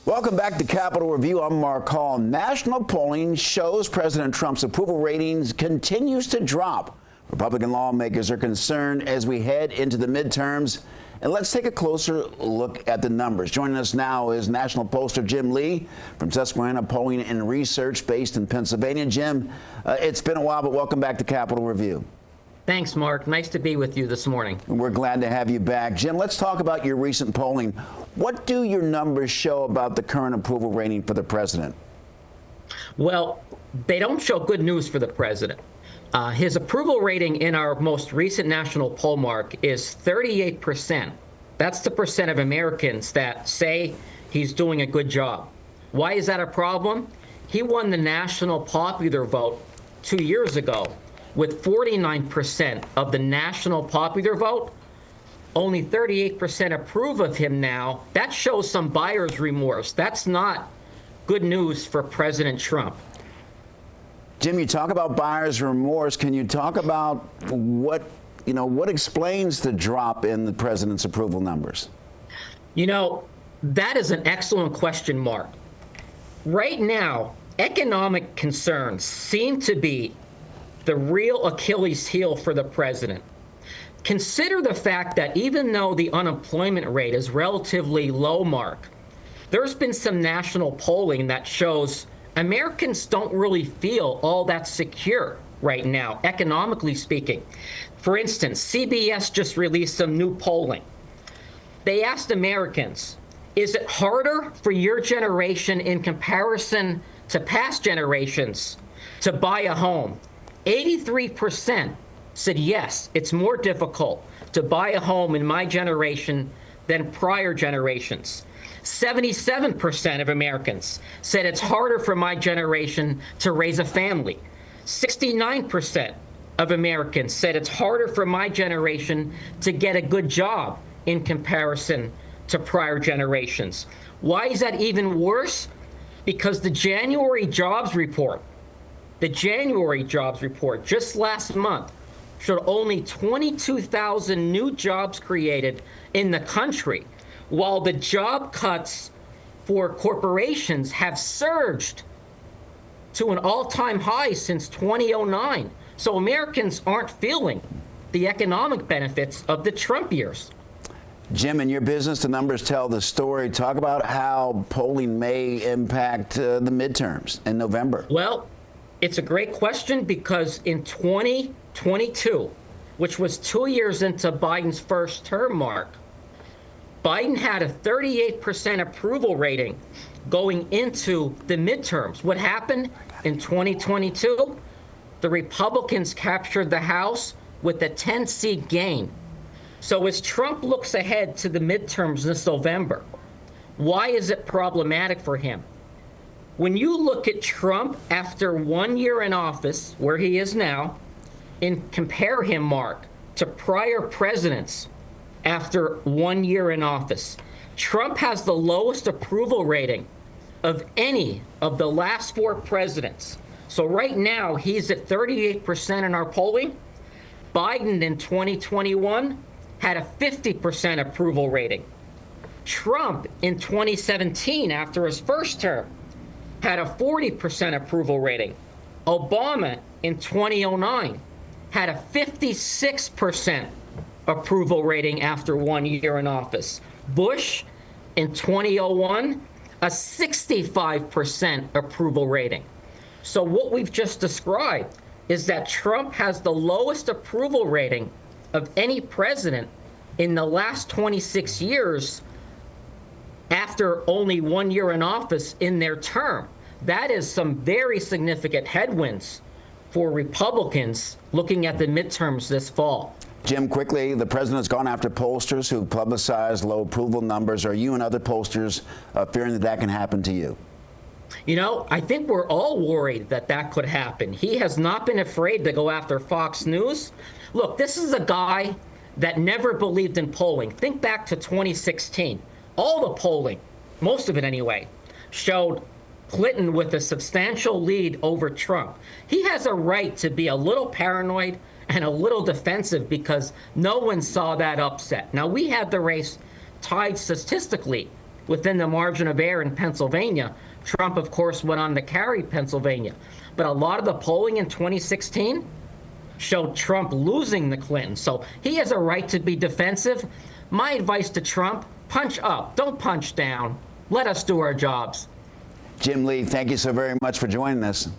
Welcome back to Capitol Review. I'm Mark Hall. National polling shows President Trump's approval ratings continues to drop. Republican lawmakers are concerned as we head into the midterms. And let's take a closer look at the numbers. Joining us now is national pollster Jim Lee from Susquehanna Polling and Research based in Pennsylvania. Jim, it's been a while, but welcome back to Capitol Review. Thanks, Mark. Nice to be with you this morning. We're glad to have you back. Jim, let's talk about your recent polling. What do your numbers show about the current approval rating for the president? Well, they don't show good news for the president. His approval rating in our most recent national poll, Mark, is 38%. That's the percent of Americans that say he's doing a good job. Why is that a problem? He won the national popular vote 2 years ago with 49% of the national popular vote. Only 38% approve of him now. That shows some buyer's remorse. That's not good news for President Trump. Jim, you talk about buyer's remorse. Can you talk about what explains the drop in the president's approval numbers? That is an excellent question, Mark. Right now, economic concerns seem to be the real Achilles heel for the president. Consider the fact that even though the unemployment rate is relatively low, Mark, there's been some national polling that shows Americans don't really feel all that secure right now, economically speaking. For instance, CBS just released some new polling. They asked Americans, is it harder for your generation in comparison to past generations to buy a home? 83% said yes, it's more difficult to buy a home in my generation than prior generations. 77% of Americans said it's harder for my generation to raise a family. 69% of Americans said it's harder for my generation to get a good job in comparison to prior generations. Why is that even worse? Because the January jobs report just last month showed only 22,000 new jobs created in the country, while the job cuts for corporations have surged to an all-time high since 2009. So Americans aren't feeling the economic benefits of the Trump years. Jim, in your business, the numbers tell the story. Talk about how polling may impact the midterms in November. Well, it's a great question because in 2022, which was 2 years into Biden's first term, Mark, Biden had a 38% approval rating going into the midterms. What happened in 2022? The Republicans captured the House with a 10-seat gain. So as Trump looks ahead to the midterms this November, why is it problematic for him? When you look at Trump after 1 year in office, where he is now, and compare him, Mark, to prior presidents after 1 year in office, Trump has the lowest approval rating of any of the last 4 presidents. So right now, he's at 38% in our polling. Biden in 2021 had a 50% approval rating. Trump in 2017, after his first term, had a 40% approval rating. Obama in 2009 had a 56% approval rating after 1 year in office. Bush in 2001, a 65% approval rating. So what we've just described is that Trump has the lowest approval rating of any president in the last 26 years after only 1 year in office in their term. That is some very significant headwinds for Republicans looking at the midterms this fall. Jim, quickly, the president's gone after pollsters who publicized low approval numbers. Are you and other pollsters fearing that can happen to you? I think we're all worried that that could happen. He has not been afraid to go after Fox News. Look, this is a guy that never believed in polling. Think back to 2016. All the polling, most of it anyway, showed Clinton with a substantial lead over Trump. He has a right to be a little paranoid and a little defensive because no one saw that upset. Now, we had the race tied statistically within the margin of error in Pennsylvania. Trump, of course, went on to carry Pennsylvania. But a lot of the polling in 2016 showed Trump losing the Clintons. So he has a right to be defensive. My advice to Trump, punch up, don't punch down. Let us do our jobs. Jim Lee, thank you so very much for joining us.